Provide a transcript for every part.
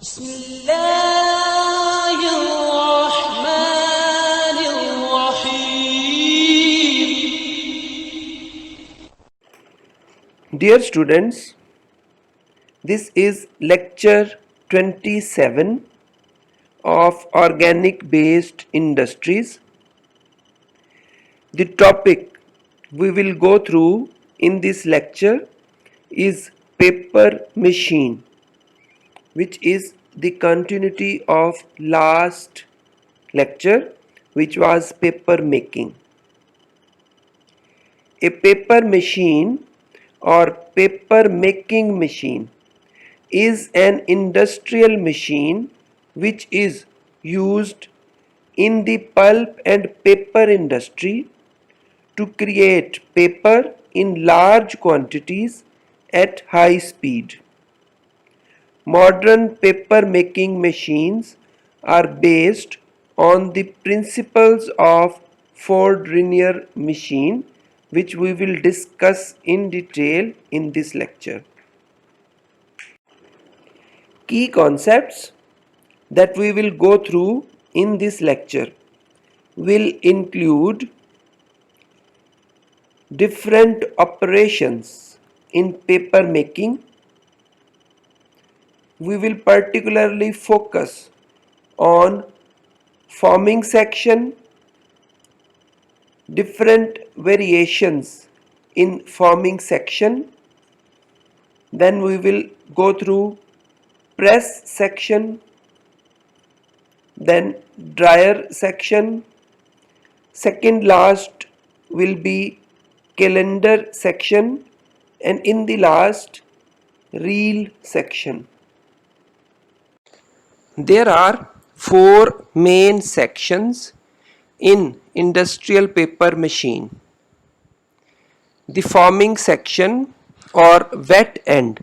بسم الله الرحمن الرحيم. Dear students, this is lecture 27 of organic based industries. The topic we will go through in this lecture is paper machine, which is the continuity of last lecture, which was paper making. A paper machine or paper making machine is an industrial machine which is used in the pulp and paper industry to create paper in large quantities at high speed. Modern paper making machines are based on the principles of Ford-Ringier machine, which we will discuss in detail in this lecture. Key concepts that we will go through in this lecture will include different operations in paper making. We will particularly focus on forming section, different variations in forming section. Then we will go through press section, then dryer section. Second last will be calendar section, and in the last reel section. There are four main sections in industrial paper machine. The forming section or wet end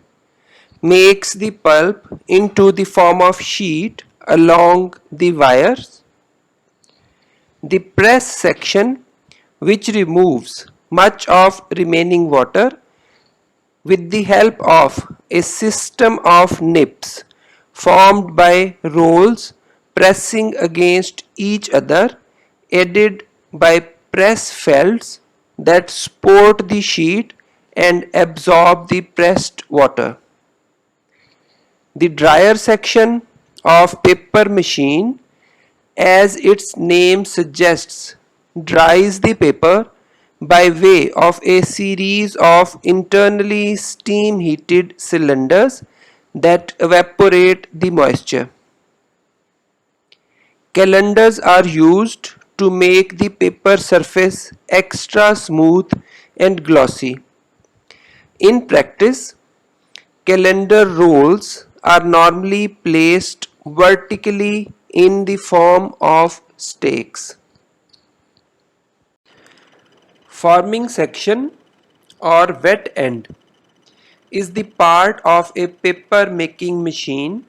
makes the pulp into the form of sheet along the wires. The press section, which removes much of remaining water with the help of a system of nips formed by rolls pressing against each other, aided by press felts that support the sheet and absorb the pressed water. The dryer section of paper machine, as its name suggests, dries the paper by way of a series of internally steam heated cylinders that evaporate the moisture. Calendars are used to make the paper surface extra smooth and glossy. In practice, calendar rolls are normally placed vertically in the form of stakes. Forming section or wet end is the part of a paper making machine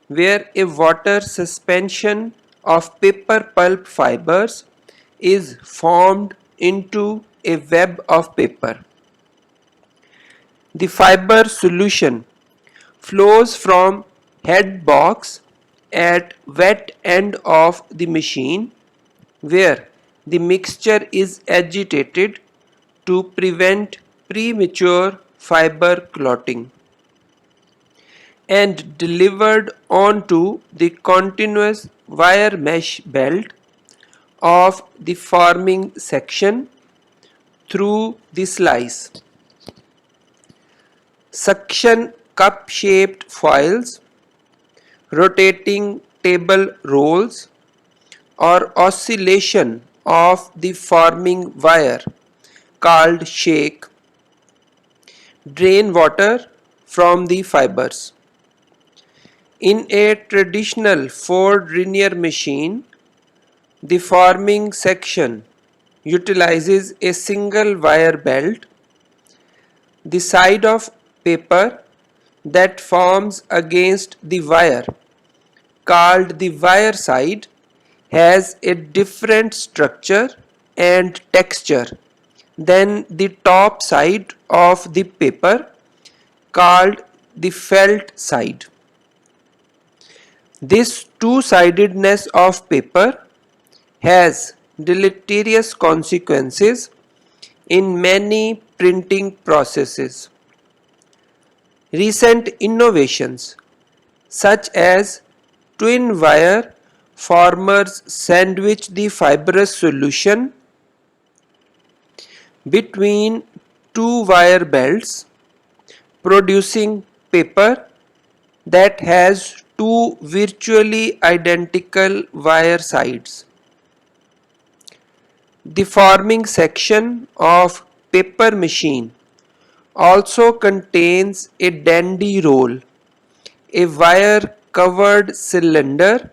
where a water suspension of paper pulp fibers is formed into a web of paper. The fiber solution flows from head box at wet end of the machine, where the mixture is agitated to prevent premature fiber clotting, and delivered onto the continuous wire mesh belt of the forming section through the slice. Suction cup shaped foils, rotating table rolls, or oscillation of the forming wire called shake drain water from the fibers. In a traditional Ford-Ringier machine, the forming section utilizes a single wire belt. The side of paper that forms against the wire, called the wire side, has a different structure and texture than the top side of the paper, called the felt side. This two-sidedness of paper has deleterious consequences in many printing processes. Recent innovations such as twin wire formers sandwich the fibrous solution between two wire belts, producing paper that has two virtually identical wire sides. The forming section of paper machine also contains a dandy roll, a wire covered cylinder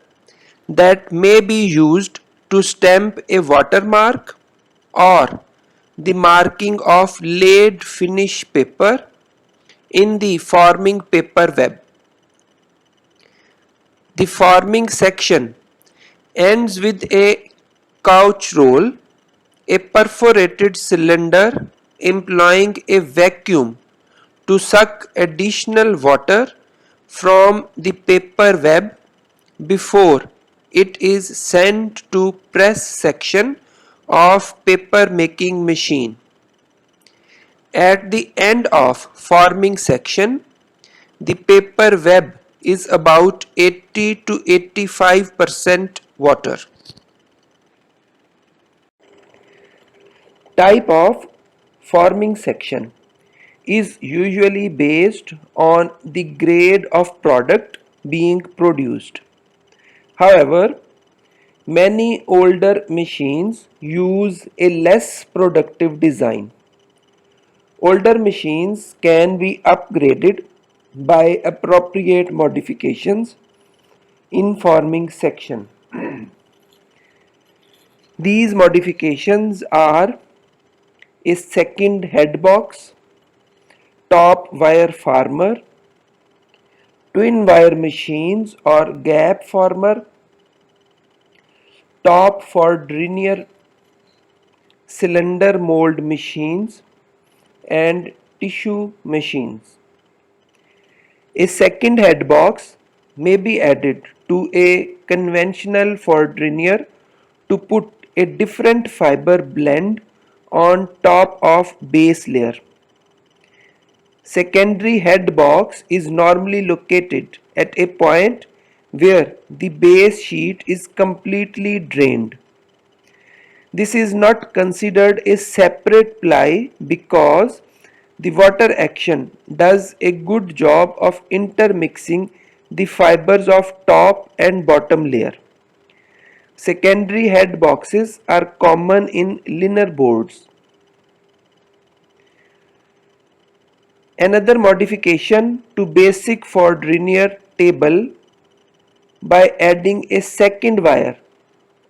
that may be used to stamp a watermark or the marking of laid finish paper in the forming paper web. The forming section ends with a couch roll, a perforated cylinder employing a vacuum to suck additional water from the paper web before it is sent to press section of paper making machine. At the end of forming section, the paper web is about 80 to 85% water. Type of forming section is usually based on the grade of product being produced. However, many older machines use a less productive design. Older machines can be upgraded by appropriate modifications in forming section. These modifications are a second head box, top wire former, twin wire machines or gap former, top for linear cylinder mold machines, and tissue machines. A second head box may be added to a conventional Fourdrinier to put a different fiber blend on top of base layer. Secondary head box is normally located at a point where the base sheet is completely drained. This is not considered a separate ply because the water action does a good job of intermixing the fibers of top and bottom layer. Secondary head boxes are common in liner boards. Another modification to basic Fourdrinier table by adding a second wire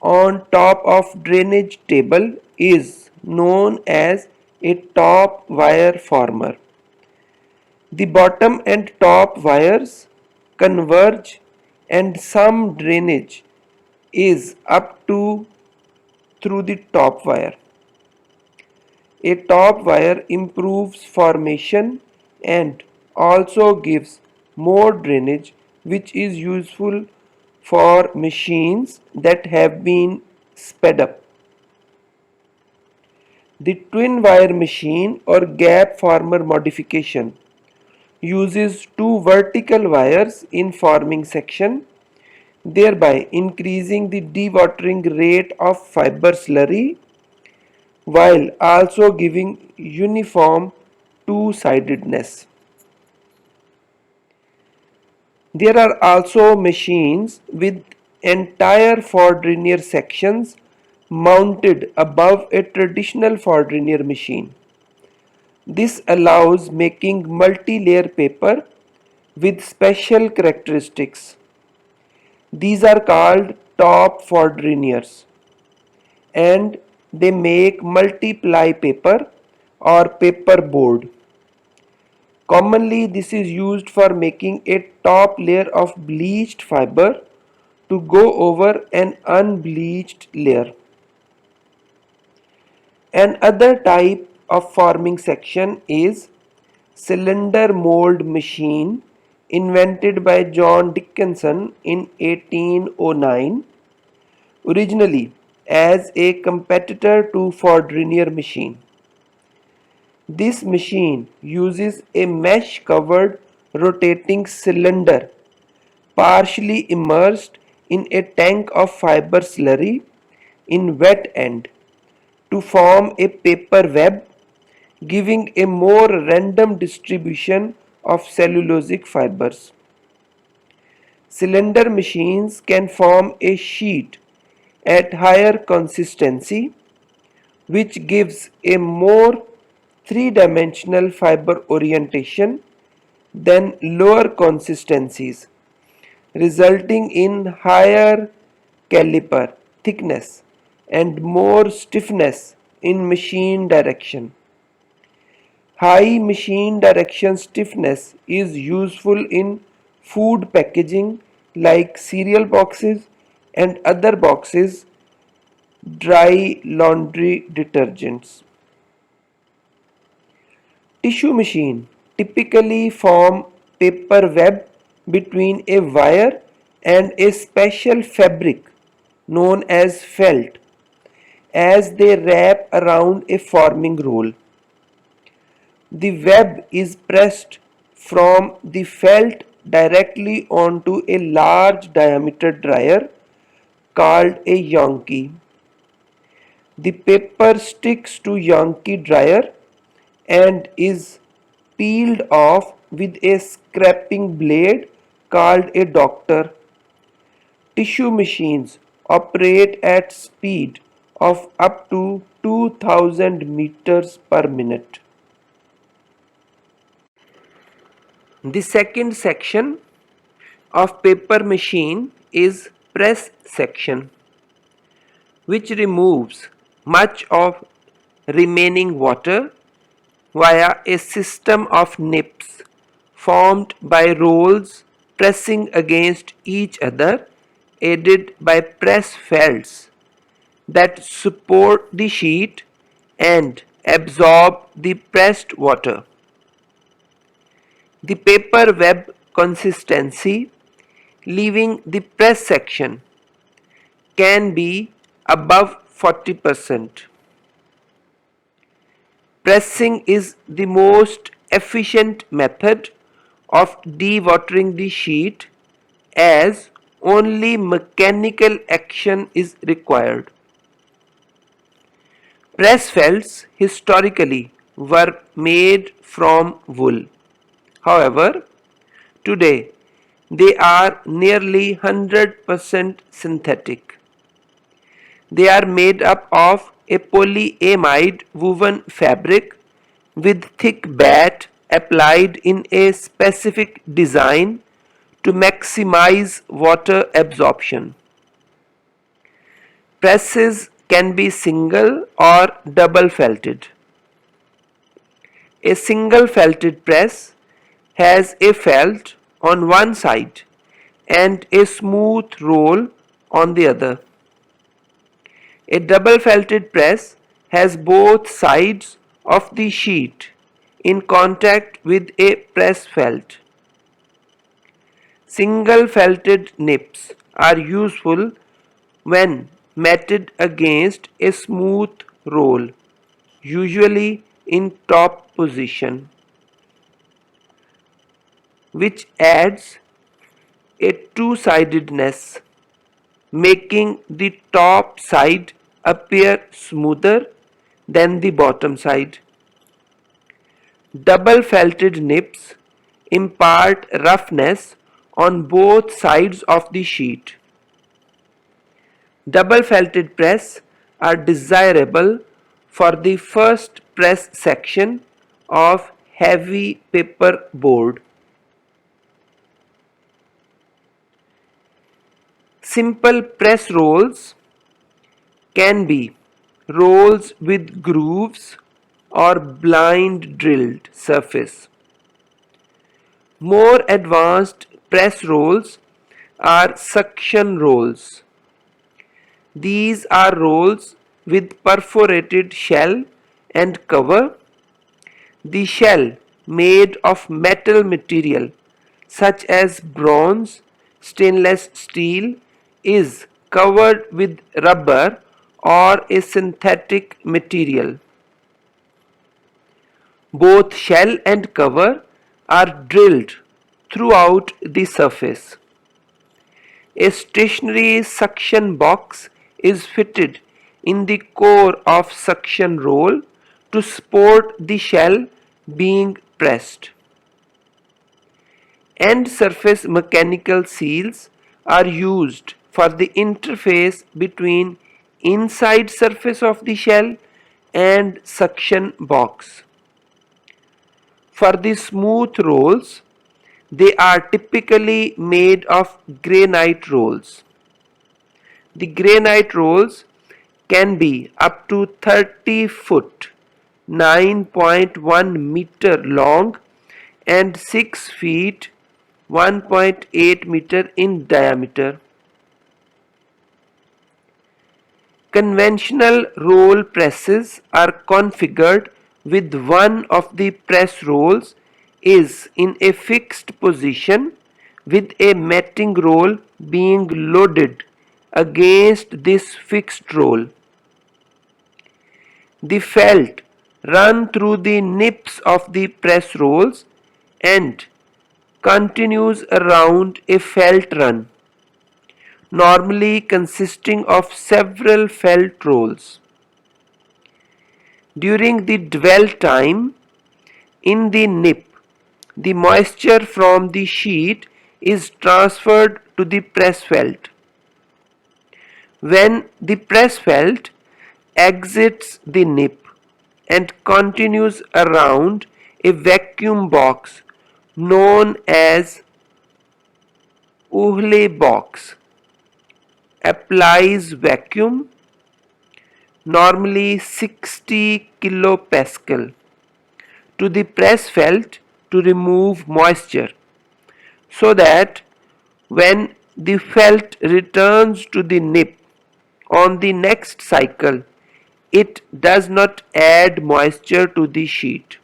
on top of drainage table is known as a top wire former. The bottom and top wires converge and some drainage is up to through the top wire. A top wire improves formation and also gives more drainage, which is useful for machines that have been sped up. The twin wire machine or gap former modification uses two vertical wires in forming section, thereby increasing the dewatering rate of fiber slurry while also giving uniform two-sidedness. There are also machines with entire Fourdrinier sections mounted above a traditional Fourdrinier machine. This allows making multi-layer paper with special characteristics. These are called top Fourdriniers and they make multiply paper or paper board. Commonly, this is used for making a top layer of bleached fiber to go over an unbleached layer. Another type of forming section is cylinder mold machine invented by John Dickinson in 1809, originally as a competitor to Ford Rainier machine. This machine uses a mesh-covered rotating cylinder partially immersed in a tank of fiber slurry in wet end to form a paper web, giving a more random distribution of cellulosic fibers. Cylinder machines can form a sheet at higher consistency, which gives a more three-dimensional fiber orientation than lower consistencies, resulting in higher caliper thickness and more stiffness in machine direction. High machine direction stiffness is useful in food packaging like cereal boxes and other boxes, dry laundry detergents. Tissue machine typically form paper web between a wire and a special fabric known as felt as they wrap around a forming roll. The web is pressed from the felt directly onto a large diameter dryer called a Yankee. The paper sticks to Yankee dryer and is peeled off with a scraping blade called a doctor. Tissue machines operate at speed of up to 2000 meters per minute. The second section of paper machine is press section, which removes much of remaining water via a system of nips formed by rolls pressing against each other, aided by press felts that support the sheet and absorb the pressed water. The paper web consistency leaving the press section can be above 40%. Pressing is the most efficient method of dewatering the sheet as only mechanical action is required. Press felts historically were made from wool. However, today they are nearly 100% synthetic. They are made up of a polyamide woven fabric with thick batt applied in a specific design to maximize water absorption. Presses can be single or double felted. A single felted press has a felt on one side and a smooth roll on the other. A double felted press has both sides of the sheet in contact with a press felt. Single felted nips are useful when matted against a smooth roll, usually in top position, which adds a two-sidedness, making the top side appear smoother than the bottom side. Double felted nips impart roughness on both sides of the sheet. Double felted press are desirable for the first press section of heavy paper board. Simple press rolls can be rolls with grooves or blind drilled surface. More advanced press rolls are suction rolls. These are rolls with perforated shell and cover. The shell, made of metal material such as bronze, stainless steel, is covered with rubber or a synthetic material. Both shell and cover are drilled throughout the surface. A stationary suction box is fitted in the core of suction roll to support the shell being pressed. End surface mechanical seals are used for the interface between inside surface of the shell and suction box. For the smooth rolls, they are typically made of granite rolls. The granite rolls can be up to 30 foot, 9.1 meter long and 6 feet, 1.8 meter in diameter. Conventional roll presses are configured with one of the press rolls is in a fixed position with a matting roll being loaded against this fixed roll. The felt run through the nips of the press rolls and continues around a felt run, normally consisting of several felt rolls. During the dwell time in the nip, the moisture from the sheet is transferred to the press felt. When the press felt exits the nip and continues around a vacuum box known as Uhle box, applies vacuum, normally 60 kilopascal, to the press felt to remove moisture, so that when the felt returns to the nip on the next cycle, it does not add moisture to the sheet.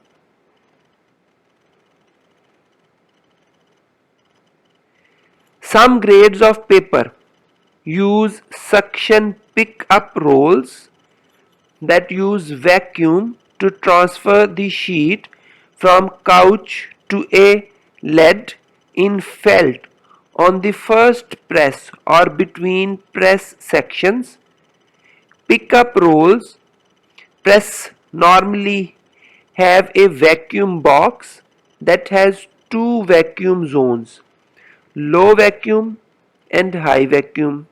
Some grades of paper use suction pick-up rolls that use vacuum to transfer the sheet from couch to a lead in felt on the first press or between press sections. Pick-up rolls press normally have a vacuum box that has two vacuum zones, low vacuum and high vacuum.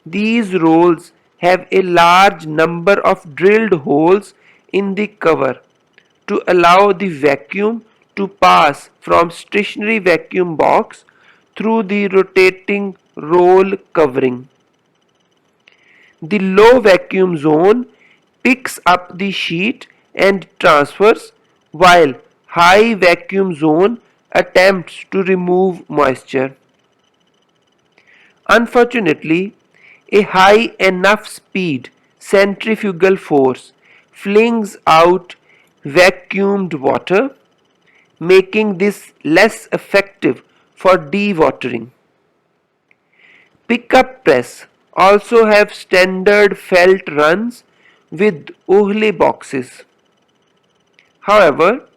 These rolls have a large number of drilled holes in the cover to allow the vacuum to pass from stationary vacuum box through the rotating roll covering. The low vacuum zone picks up the sheet and transfers, while high vacuum zone attempts to remove moisture. Unfortunately, a high enough speed centrifugal force flings out vacuumed water, making this less effective for dewatering. Pickup press also have standard felt runs with Uhle boxes. However,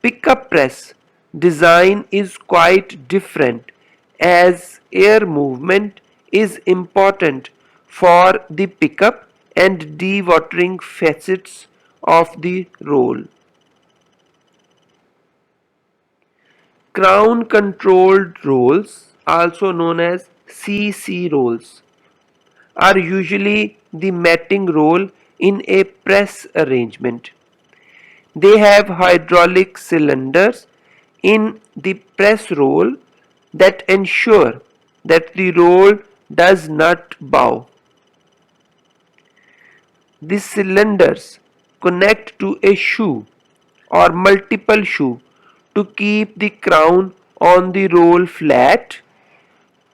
pickup press design is quite different as air movement is important for the pickup and dewatering facets of the roll. Crown controlled rolls, also known as CC rolls, are usually the matting roll in a press arrangement. They have hydraulic cylinders in the press roll that ensure that the roll does not bow. The cylinders connect to a shoe or multiple shoe to keep the crown on the roll flat,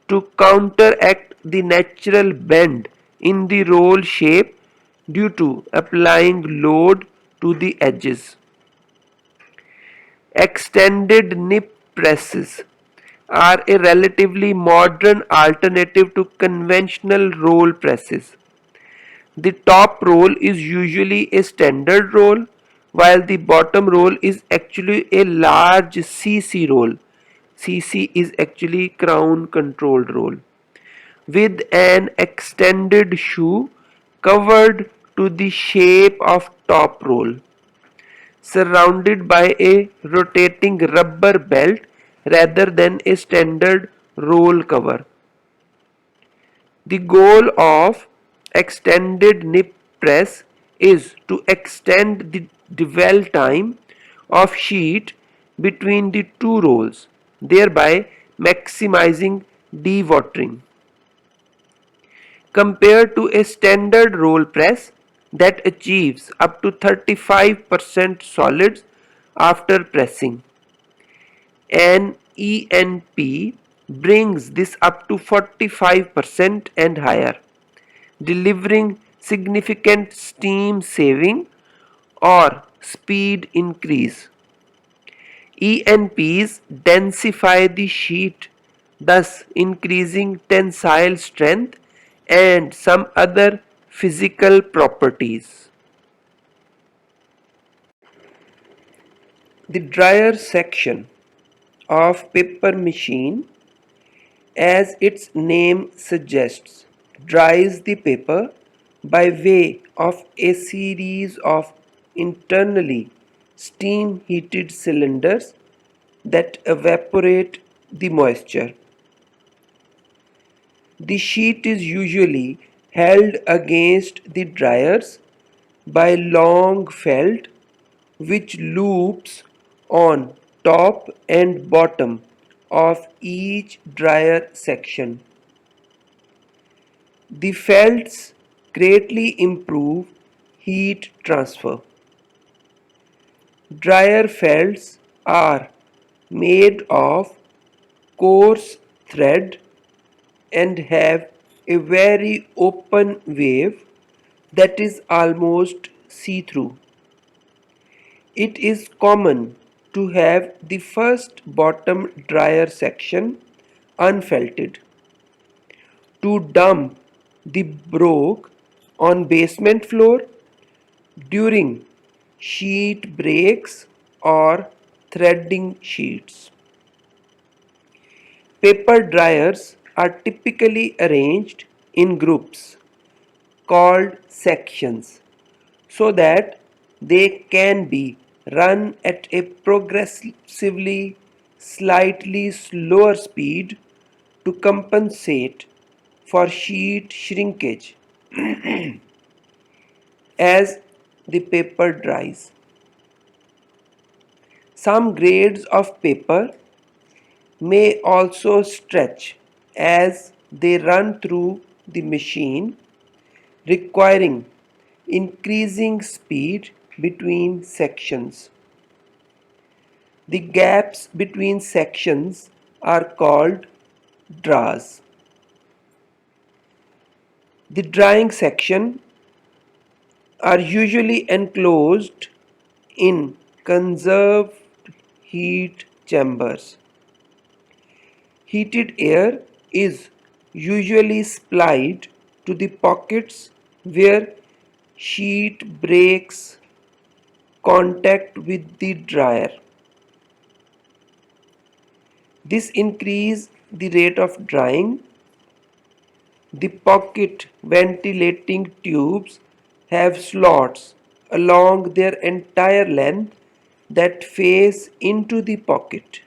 to counteract the natural bend in the roll shape due to applying load to the edges. Extended nip presses are a relatively modern alternative to conventional roll presses. The top roll is usually a standard roll, while the bottom roll is actually a large CC roll. CC is actually crown controlled roll with an extended shoe covered to the shape of top roll, surrounded by a rotating rubber belt rather than a standard roll cover. The goal of extended nip press is to extend the dwell time of sheet between the two rolls, thereby maximizing dewatering, compared to a standard roll press that achieves up to 35% solids after pressing. An ENP brings this up to 45% and higher, delivering significant steam saving or speed increase. ENPs densify the sheet, thus increasing tensile strength and some other physical properties. The dryer section of paper machine, as its name suggests, dries the paper by way of a series of internally steam heated cylinders that evaporate the moisture. The sheet is usually held against the dryers by long felt which loops on top and bottom of each dryer section. The felts greatly improve heat transfer. Dryer felts are made of coarse thread and have a very open wave that is almost see-through. It is common to have the first bottom dryer section unfelted. To dump the broke on basement floor during sheet breaks or threading sheets. Paper dryers are typically arranged in groups called sections so that they can be run at a progressively slightly slower speed to compensate for sheet shrinkage as the paper dries. Some grades of paper may also stretch as they run through the machine, requiring increasing speed between sections. The gaps between sections are called draws. The drying section are usually enclosed in conserved heat chambers. Heated air is usually supplied to the pockets where sheet breaks contact with the dryer. This increases the rate of drying. The pocket ventilating tubes have slots along their entire length that face into the pocket.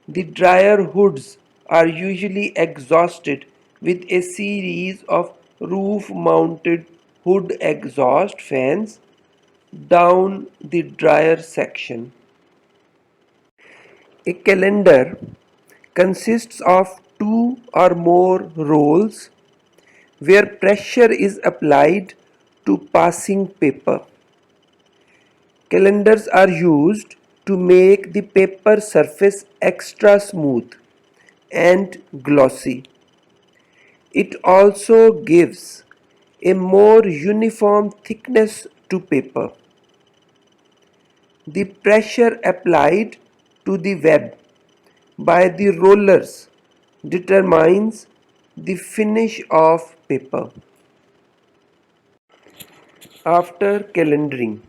The dryer hoods are usually exhausted with a series of roof-mounted hood exhaust fans down the dryer section. A calendar consists of two or more rolls where pressure is applied to passing paper. Calendars are used to make the paper surface extra smooth and glossy. It also gives a more uniform thickness to paper. The pressure applied to the web by the rollers determines the finish of paper. After calendering,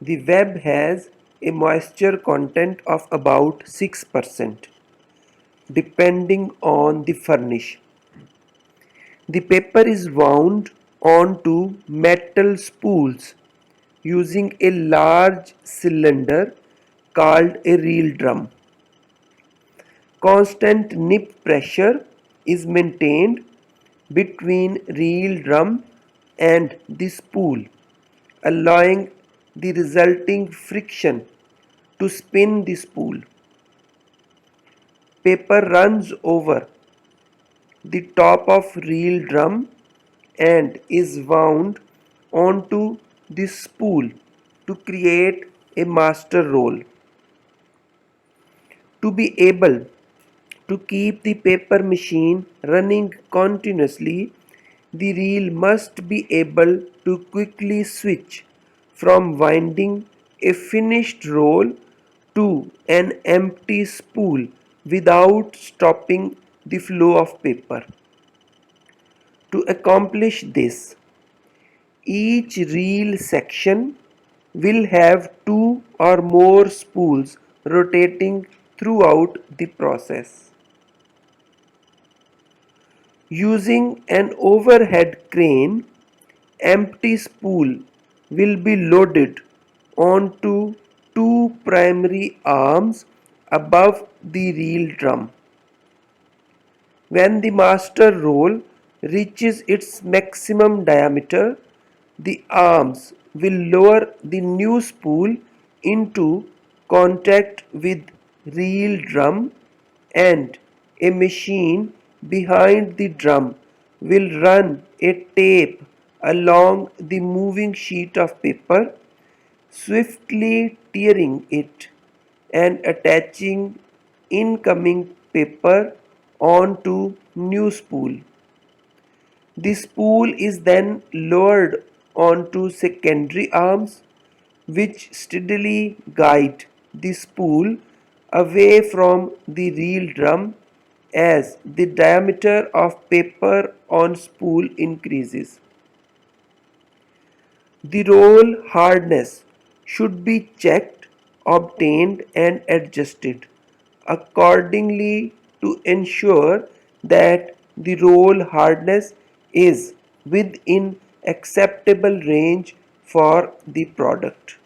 the web has a moisture content of about 6% depending on the furnish. The paper is wound onto metal spools using a large cylinder called a reel drum. Constant nip pressure is maintained between reel drum and the spool, allowing the resulting friction to spin the spool. Paper runs over the top of reel drum and is wound onto the spool to create a master roll. To be able to keep the paper machine running continuously, the reel must be able to quickly switch from winding a finished roll to an empty spool without stopping the flow of paper. To accomplish this, each reel section will have two or more spools rotating throughout the process. Using an overhead crane, empty spool will be loaded onto two primary arms above the reel drum. When the master roll reaches its maximum diameter, the arms will lower the new spool into contact with reel drum and a machine behind the drum will run a tape along the moving sheet of paper, swiftly tearing it and attaching incoming paper onto new spool. The spool is then lowered onto secondary arms which steadily guide the spool away from the reel drum as the diameter of paper on spool increases. The roll hardness should be checked, obtained and adjusted accordingly to ensure that the roll hardness is within acceptable range for the product.